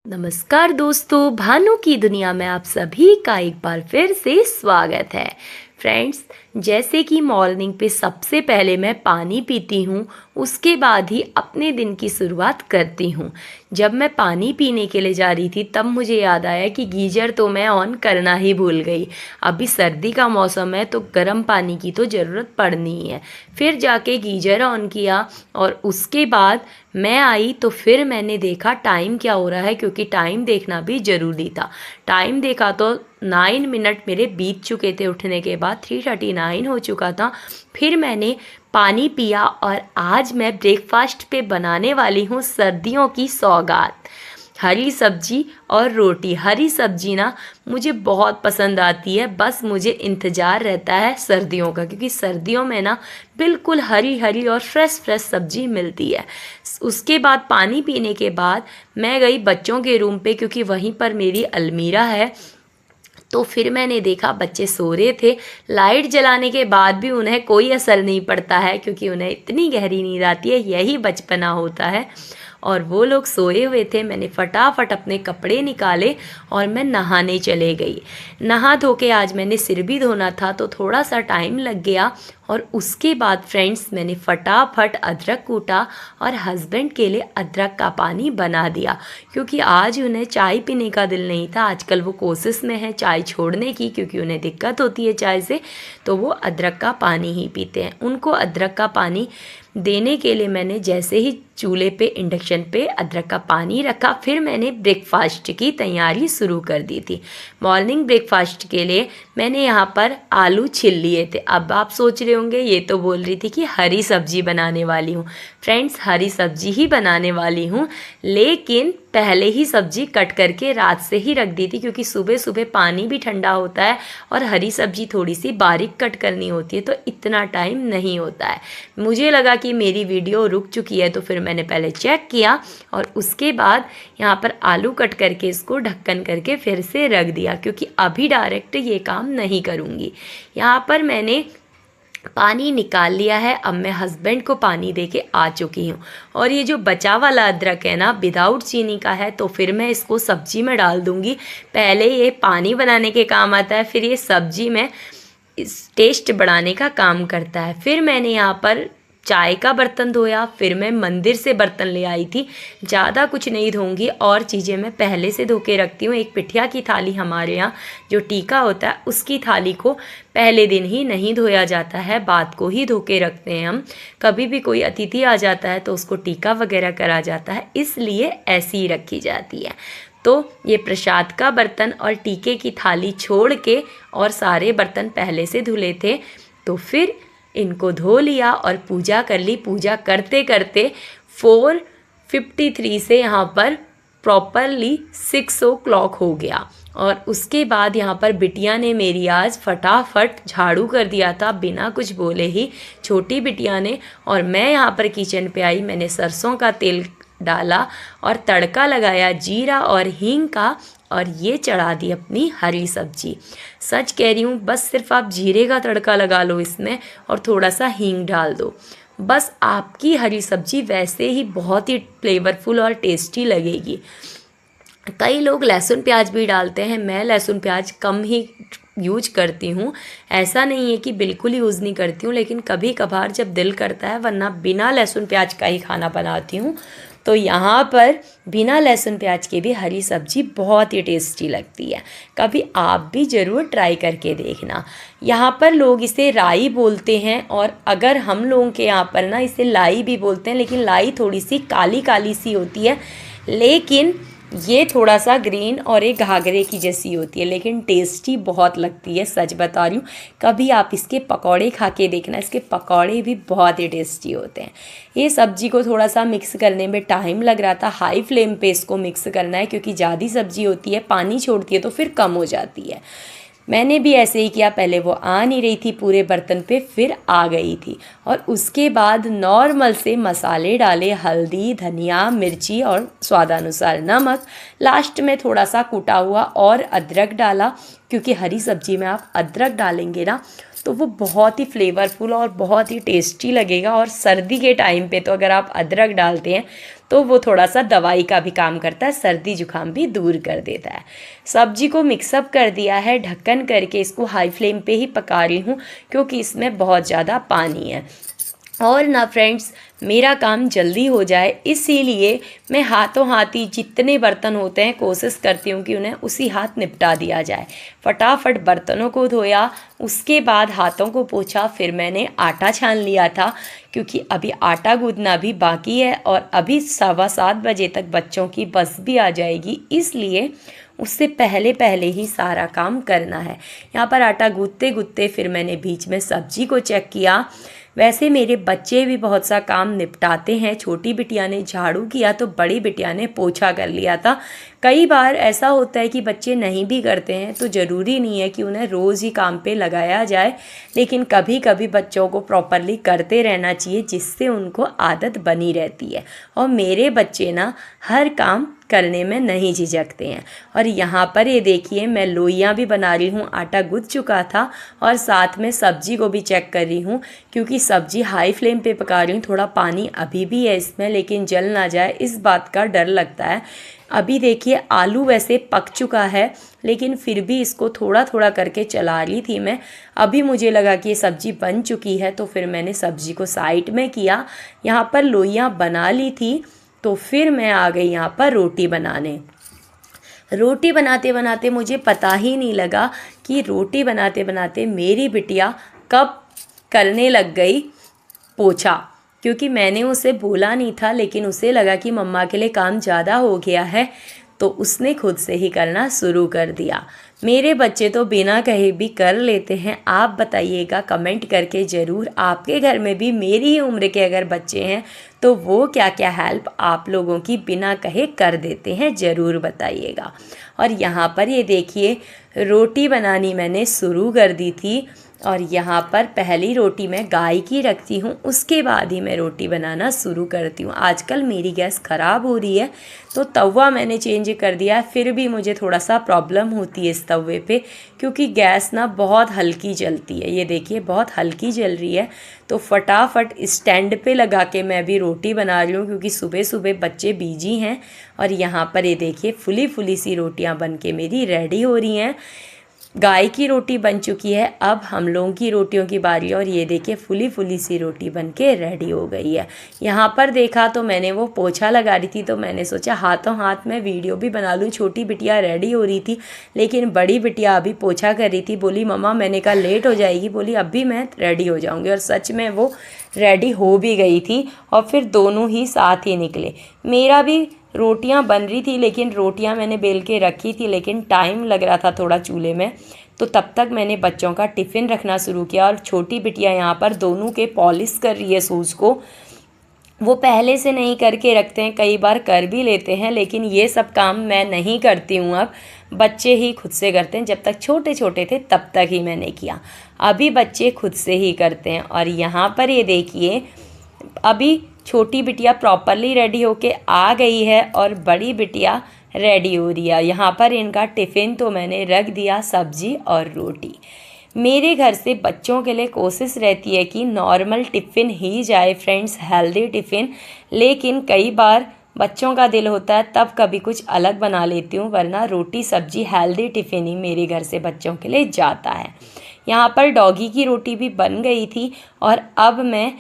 नमस्कार दोस्तों, भानु की दुनिया में आप सभी का एक बार फिर से स्वागत है। फ्रेंड्स, जैसे कि मॉर्निंग पे सबसे पहले मैं पानी पीती हूँ, उसके बाद ही अपने दिन की शुरुआत करती हूँ। जब मैं पानी पीने के लिए जा रही थी तब मुझे याद आया कि गीज़र तो मैं ऑन करना ही भूल गई। अभी सर्दी का मौसम है तो गर्म पानी की तो ज़रूरत पड़नी ही है। फिर जाके गीज़र ऑन किया और उसके बाद मैं आई तो फिर मैंने देखा टाइम क्या हो रहा है, क्योंकि टाइम देखना भी ज़रूरी था। टाइम देखा तो 9 मिनट मेरे बीत चुके थे उठने के बाद, 3:39 हो चुका था। फिर मैंने पानी पिया और आज मैं ब्रेकफास्ट पे बनाने वाली हूँ सर्दियों की सौगात, हरी सब्जी और रोटी। हरी सब्जी ना मुझे बहुत पसंद आती है, बस मुझे इंतज़ार रहता है सर्दियों का, क्योंकि सर्दियों में ना बिल्कुल हरी हरी और फ्रेश फ्रेश सब्जी मिलती है। उसके बाद पानी पीने के बाद मैं गई बच्चों के रूम पे, क्योंकि वहीं पर मेरी अलमीरा है। तो फिर मैंने देखा बच्चे सो रहे थे। लाइट जलाने के बाद भी उन्हें कोई असर नहीं पड़ता है, क्योंकि उन्हें इतनी गहरी नींद आती है, यही बचपना होता है। और वो लोग सोए हुए थे। मैंने फटाफट अपने कपड़े निकाले और मैं नहाने चले गई। नहा धो के आज मैंने सिर भी धोना था तो थोड़ा सा टाइम लग गया। और उसके बाद फ्रेंड्स मैंने फटाफट अदरक कूटा और हस्बैंड के लिए अदरक का पानी बना दिया, क्योंकि आज उन्हें चाय पीने का दिल नहीं था। आजकल वो कोशिश में है चाय छोड़ने की, क्योंकि उन्हें दिक्कत होती है चाय से, तो वो अदरक का पानी ही पीते हैं। उनको अदरक का पानी देने के लिए मैंने जैसे ही चूल्हे पे इंडक्शन पे अदरक का पानी रखा, फिर मैंने ब्रेकफास्ट की तैयारी शुरू कर दी थी। मॉर्निंग ब्रेकफास्ट के लिए मैंने यहाँ पर आलू छील लिए थे। अब आप सोच रहे होंगे ये तो बोल रही थी कि हरी सब्जी बनाने वाली हूँ। फ्रेंड्स, हरी सब्जी ही बनाने वाली हूँ, लेकिन पहले ही सब्जी कट करके रात से ही रख दी थी, क्योंकि सुबह सुबह पानी भी ठंडा होता है और हरी सब्जी थोड़ी सी बारीक कट करनी होती है, तो इतना टाइम नहीं होता है। मुझे लगा कि मेरी वीडियो रुक चुकी है, तो फिर मैंने पहले चेक किया और उसके बाद यहाँ पर आलू कट करके इसको ढक्कन करके फिर से रख दिया, क्योंकि अभी डायरेक्ट ये काम नहीं करूँगी। यहाँ पर मैंने पानी निकाल लिया है। अब मैं हस्बैंड को पानी दे के आ चुकी हूँ। और ये जो बचा वाला अदरक है ना, विदाउट चीनी का है, तो फिर मैं इसको सब्जी में डाल दूँगी। पहले ये पानी बनाने के काम आता है, फिर ये सब्जी में इस टेस्ट बढ़ाने का काम करता है। फिर मैंने यहाँ पर चाय का बर्तन धोया, फिर मैं मंदिर से बर्तन ले आई थी। ज़्यादा कुछ नहीं धोऊंगी और चीज़ें मैं पहले से धो के रखती हूँ। एक पिठिया की थाली हमारे यहाँ जो टीका होता है, उसकी थाली को पहले दिन ही नहीं धोया जाता है, बात को ही धो के रखते हैं हम। कभी भी कोई अतिथि आ जाता है तो उसको टीका वगैरह करा जाता है, इसलिए ऐसी ही रखी जाती है। तो ये प्रसाद का बर्तन और टीके की थाली छोड़ के और सारे बर्तन पहले से धुले थे, तो फिर इनको धो लिया और पूजा कर ली। पूजा करते करते 4:53 से यहाँ पर प्रॉपरली 6 o'clock हो गया। और उसके बाद यहाँ पर बिटिया ने मेरी आज फटाफट झाड़ू कर दिया था बिना कुछ बोले ही, छोटी बिटिया ने। और मैं यहाँ पर किचन पे आई, मैंने सरसों का तेल डाला और तड़का लगाया जीरा और हींग का, और ये चढ़ा दी अपनी हरी सब्जी। सच कह रही हूँ, बस सिर्फ आप जीरे का तड़का लगा लो इसमें और थोड़ा सा हींग डाल दो, बस आपकी हरी सब्जी वैसे ही बहुत ही फ्लेवरफुल और टेस्टी लगेगी। कई लोग लहसुन प्याज भी डालते हैं, मैं लहसुन प्याज कम ही यूज करती हूँ। ऐसा नहीं है कि बिल्कुल यूज़ नहीं करती हूँ, लेकिन कभी कभार जब दिल करता है, वरना बिना लहसुन प्याज का ही खाना बनाती हूँ। तो यहाँ पर बिना लहसुन प्याज के भी हरी सब्जी बहुत ही टेस्टी लगती है। कभी आप भी ज़रूर ट्राई करके देखना। यहाँ पर लोग इसे राई बोलते हैं, और अगर हम लोगों के यहाँ पर ना इसे लाई भी बोलते हैं, लेकिन लाई थोड़ी सी काली काली सी होती है, लेकिन ये थोड़ा सा ग्रीन और एक घाघरे की जैसी होती है, लेकिन टेस्टी बहुत लगती है। सच बता रही हूँ, कभी आप इसके पकौड़े खा के देखना, इसके पकौड़े भी बहुत ही टेस्टी होते हैं। ये सब्जी को थोड़ा सा मिक्स करने में टाइम लग रहा था। हाई फ्लेम पे इसको मिक्स करना है, क्योंकि ज़्यादा सब्जी होती है, पानी छोड़ती है तो फिर कम हो जाती है। मैंने भी ऐसे ही किया, पहले वो आ नहीं रही थी पूरे बर्तन पे, फिर आ गई थी। और उसके बाद नॉर्मल से मसाले डाले, हल्दी, धनिया, मिर्ची और स्वादानुसार नमक। लास्ट में थोड़ा सा कूटा हुआ और अदरक डाला, क्योंकि हरी सब्जी में आप अदरक डालेंगे ना तो वो बहुत ही फ्लेवरफुल और बहुत ही टेस्टी लगेगा। और सर्दी के टाइम पे तो अगर आप अदरक डालते हैं तो वो थोड़ा सा दवाई का भी काम करता है, सर्दी जुकाम भी दूर कर देता है। सब्जी को मिक्सअप कर दिया है, ढक्कन करके इसको हाई फ्लेम पे ही पका रही हूँ क्योंकि इसमें बहुत ज़्यादा पानी है और ना फ्रेंड्स मेरा काम जल्दी हो जाए, इसीलिए मैं हाथों हाथ ही जितने बर्तन होते हैं कोशिश करती हूँ कि उन्हें उसी हाथ निपटा दिया जाए। फटाफट बर्तनों को धोया, उसके बाद हाथों को पोंछा, फिर मैंने आटा छान लिया था क्योंकि अभी आटा गूंदना भी बाकी है और अभी 7:15 बजे तक बच्चों की बस भी आ जाएगी, इसलिए उससे पहले पहले ही सारा काम करना है। यहाँ पर आटा गूंथते गूंथते फिर मैंने बीच में सब्जी को चेक किया। वैसे मेरे बच्चे भी बहुत सा काम निपटाते हैं। छोटी बिटिया ने झाड़ू किया तो बड़ी बिटिया ने पोछा कर लिया था। कई बार ऐसा होता है कि बच्चे नहीं भी करते हैं, तो ज़रूरी नहीं है कि उन्हें रोज़ ही काम पे लगाया जाए, लेकिन कभी कभी बच्चों को प्रॉपरली करते रहना चाहिए जिससे उनको आदत बनी रहती है। और मेरे बच्चे ना हर काम करने में नहीं झिझकते हैं। और यहाँ पर ये देखिए मैं लोइयाँ भी बना रही हूँ, आटा गूंथ चुका था और साथ में सब्जी को भी चेक कर रही हूँ क्योंकि सब्जी हाई फ्लेम पे पका रही हूँ। थोड़ा पानी अभी भी है इसमें, लेकिन जल ना जाए इस बात का डर लगता है। अभी देखिए आलू वैसे पक चुका है, लेकिन फिर भी इसको थोड़ा थोड़ा करके चला रही थी मैं। अभी मुझे लगा कि ये सब्ज़ी बन चुकी है तो फिर मैंने सब्ज़ी को साइड में किया। यहाँ पर लोइयाँ बना ली थी तो फिर मैं आ गई यहाँ पर रोटी बनाने। रोटी बनाते बनाते मुझे पता ही नहीं लगा कि रोटी बनाते बनाते मेरी बिटिया कब करने लग गई पोछा, क्योंकि मैंने उसे बोला नहीं था, लेकिन उसे लगा कि मम्मा के लिए काम ज़्यादा हो गया है तो उसने खुद से ही करना शुरू कर दिया। मेरे बच्चे तो बिना कहे भी कर लेते हैं। आप बताइएगा कमेंट करके ज़रूर, आपके घर में भी मेरी ही उम्र के अगर बच्चे हैं तो वो क्या क्या हेल्प आप लोगों की बिना कहे कर देते हैं, ज़रूर बताइएगा। और यहाँ पर ये देखिए रोटी बनानी मैंने शुरू कर दी थी और यहाँ पर पहली रोटी मैं गाय की रखती हूँ, उसके बाद ही मैं रोटी बनाना शुरू करती हूँ। आजकल मेरी गैस ख़राब हो रही है तो तवा मैंने चेंज कर दिया है, फिर भी मुझे थोड़ा सा प्रॉब्लम होती है इस तवे पे क्योंकि गैस ना बहुत हल्की जलती है। ये देखिए बहुत हल्की जल रही है, तो फटाफट स्टैंड पे लगा के मैं भी रोटी बना रही हूँ क्योंकि सुबह सुबह बच्चे बिजी हैं। और यहाँ पर ये देखिए फुली फुली सी रोटियाँ बन के मेरी रेडी हो रही हैं। गाय की रोटी बन चुकी है, अब हम लोगों की रोटियों की बारी है और ये देखिए फुली फुली सी रोटी बन के रेडी हो गई है। यहाँ पर देखा तो मैंने वो पोछा लगा रही थी तो मैंने सोचा हाथों हाथ में वीडियो भी बना लूँ। छोटी बिटिया रेडी हो रही थी लेकिन बड़ी बिटिया अभी पोछा कर रही थी। बोली मम्मा, मैंने कहा लेट हो जाएगी, बोली अभी मैं रेडी हो जाऊँगी। और सच में वो रेडी हो भी गई थी और फिर दोनों ही साथ ही निकले। मेरा भी रोटियां बन रही थी, लेकिन रोटियां मैंने बेल के रखी थी लेकिन टाइम लग रहा था थोड़ा चूल्हे में, तो तब तक मैंने बच्चों का टिफ़िन रखना शुरू किया। और छोटी बिटिया यहाँ पर दोनों के पॉलिश कर रही है शूज़ को। वो पहले से नहीं करके रखते हैं, कई बार कर भी लेते हैं, लेकिन ये सब काम मैं नहीं करती हूँ। अब बच्चे ही खुद से करते हैं, जब तक छोटे छोटे थे तब तक ही मैंने किया, अभी बच्चे खुद से ही करते हैं। और यहाँ पर ये देखिए अभी छोटी बिटिया प्रॉपरली रेडी होके आ गई है और बड़ी बिटिया रेडी हो रही है। यहाँ पर इनका टिफ़िन तो मैंने रख दिया, सब्जी और रोटी। मेरे घर से बच्चों के लिए कोशिश रहती है कि नॉर्मल टिफ़िन ही जाए फ्रेंड्स, हेल्दी टिफ़िन, लेकिन कई बार बच्चों का दिल होता है तब कभी कुछ अलग बना लेती हूँ, वरना रोटी सब्जी हेल्दी टिफ़िन ही मेरे घर से बच्चों के लिए जाता है। यहाँ पर डॉगी की रोटी भी बन गई थी और अब मैं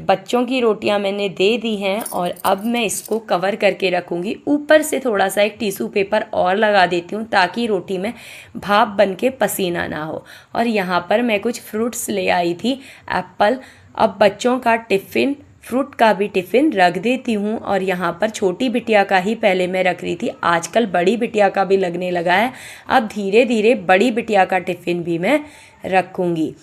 बच्चों की रोटियां मैंने दे दी हैं और अब मैं इसको कवर करके रखूँगी। ऊपर से थोड़ा सा एक टिश्यू पेपर और लगा देती हूँ ताकि रोटी में भाप बन के पसीना ना हो। और यहाँ पर मैं कुछ फ्रूट्स ले आई थी, एप्पल। अब बच्चों का टिफ़िन, फ्रूट का भी टिफ़िन रख देती हूँ। और यहाँ पर छोटी बिटिया का ही पहले मैं रख रही थी, आजकल बड़ी बिटिया का भी लगने लगा है। अब धीरे धीरे बड़ी बिटिया का टिफ़िन भी मैं रखूँगी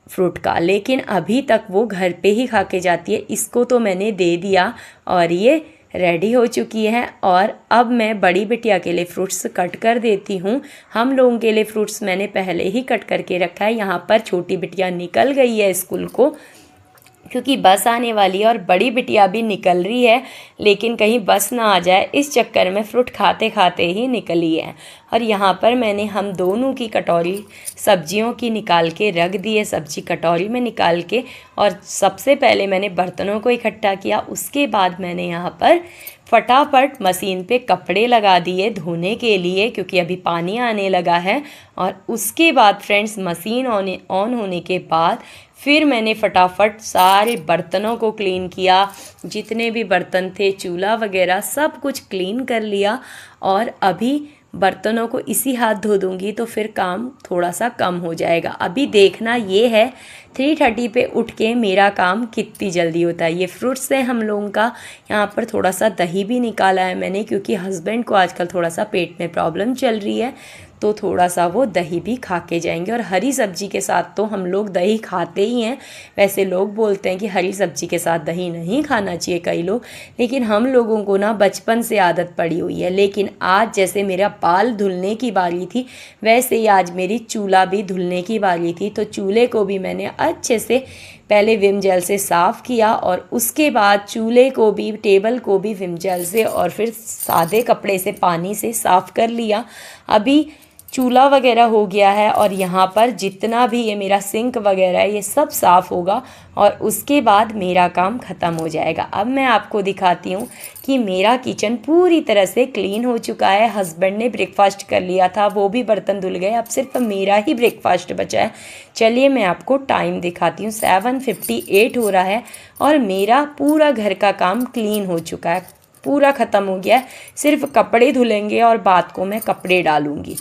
फ्रूट का, लेकिन अभी तक वो घर पे ही खा के जाती है। इसको तो मैंने दे दिया और ये रेडी हो चुकी है। और अब मैं बड़ी बिटिया के लिए फ्रूट्स कट कर देती हूँ। हम लोगों के लिए फ्रूट्स मैंने पहले ही कट करके रखा है। यहाँ पर छोटी बिटिया निकल गई है स्कूल को, क्योंकि बस आने वाली है और बड़ी बिटिया भी निकल रही है, लेकिन कहीं बस ना आ जाए इस चक्कर में फ्रूट खाते खाते ही निकली है। और यहाँ पर मैंने हम दोनों की कटोरी सब्जियों की निकाल के रख दी है, सब्जी कटोरी में निकाल के। और सबसे पहले मैंने बर्तनों को इकट्ठा किया, उसके बाद मैंने यहाँ पर फटाफट मशीन पे कपड़े लगा दिए धोने के लिए, क्योंकि अभी पानी आने लगा है। और उसके बाद फ्रेंड्स मशीन ऑन होने के बाद फिर मैंने फटाफट सारे बर्तनों को क्लीन किया, जितने भी बर्तन थे चूल्हा वगैरह सब कुछ क्लीन कर लिया। और अभी बर्तनों को इसी हाथ धो दूंगी तो फिर काम थोड़ा सा कम हो जाएगा। अभी देखना ये है 3:30 पे उठ के मेरा काम कितनी जल्दी होता है। ये फ्रूट्स है हम लोगों का। यहाँ पर थोड़ा सा दही भी निकाला है मैंने, क्योंकि हस्बैंड को आजकल थोड़ा सा पेट में प्रॉब्लम चल रही है, तो थोड़ा सा वो दही भी खा के जाएंगे। और हरी सब्जी के साथ तो हम लोग दही खाते ही हैं। वैसे लोग बोलते हैं कि हरी सब्जी के साथ दही नहीं खाना चाहिए कई लोग, लेकिन हम लोगों को ना बचपन से आदत पड़ी हुई है। लेकिन आज जैसे मेरा बाल धुलने की बारी थी, वैसे ही आज मेरी चूल्हा भी धुलने की बारी थी। तो चूल्हे को भी मैंने अच्छे से पहले विम जेल से साफ़ किया और उसके बाद चूल्हे को भी टेबल को भी विम जेल से और फिर सादे कपड़े से पानी से साफ़ कर लिया। अभी चूल्हा वगैरह हो गया है और यहाँ पर जितना भी ये मेरा सिंक वगैरह है ये सब साफ़ होगा और उसके बाद मेरा काम ख़त्म हो जाएगा। अब मैं आपको दिखाती हूँ कि मेरा किचन पूरी तरह से क्लीन हो चुका है। हस्बैंड ने ब्रेकफास्ट कर लिया था, वो भी बर्तन धुल गए, अब सिर्फ मेरा ही ब्रेकफास्ट बचा है। चलिए मैं आपको टाइम दिखाती हूँ। 7:58 हो रहा है और मेरा पूरा घर का काम क्लीन हो चुका है, पूरा ख़त्म हो गया है। सिर्फ कपड़े धुलेंगे और बाद को मैं कपड़े डालूँगी।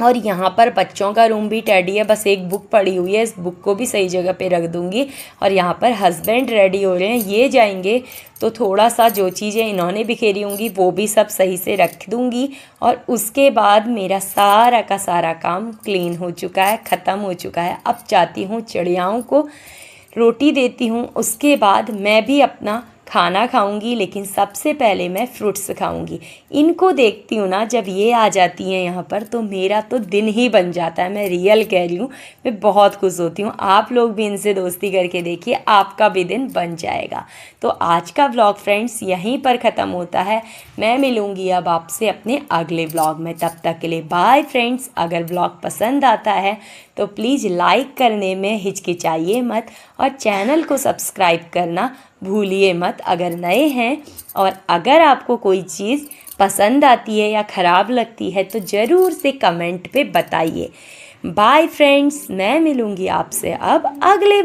और यहाँ पर बच्चों का रूम भी टेडी है, बस एक बुक पड़ी हुई है, इस बुक को भी सही जगह पे रख दूँगी। और यहाँ पर हस्बैंड रेडी हो रहे हैं, ये जाएंगे तो थोड़ा सा जो चीज़ें इन्होंने बिखेरी होंगी वो भी सब सही से रख दूँगी। और उसके बाद मेरा सारा का सारा काम क्लीन हो चुका है, ख़त्म हो चुका है। अब चाहती हूँ चिड़ियाओं को रोटी देती हूँ, उसके बाद मैं भी अपना खाना खाऊंगी, लेकिन सबसे पहले मैं फ्रूट्स खाऊंगी। इनको देखती हूँ ना जब ये आ जाती हैं यहाँ पर, तो मेरा तो दिन ही बन जाता है। मैं रियल कह रही हूँ, मैं बहुत खुश होती हूँ। आप लोग भी इनसे दोस्ती करके देखिए, आपका भी दिन बन जाएगा। तो आज का व्लॉग फ्रेंड्स यहीं पर ख़त्म होता है। मैं मिलूँगी अब आपसे अपने अगले व्लॉग में, तब तक के लिए बाय फ्रेंड्स। अगर व्लॉग पसंद आता है तो प्लीज़ लाइक करने में हिचकिचाइए मत और चैनल को सब्सक्राइब करना भूलिए मत अगर नए हैं। और अगर आपको कोई चीज़ पसंद आती है या ख़राब लगती है तो ज़रूर से कमेंट पे बताइए। बाय फ्रेंड्स, मैं मिलूँगी आपसे अब अगले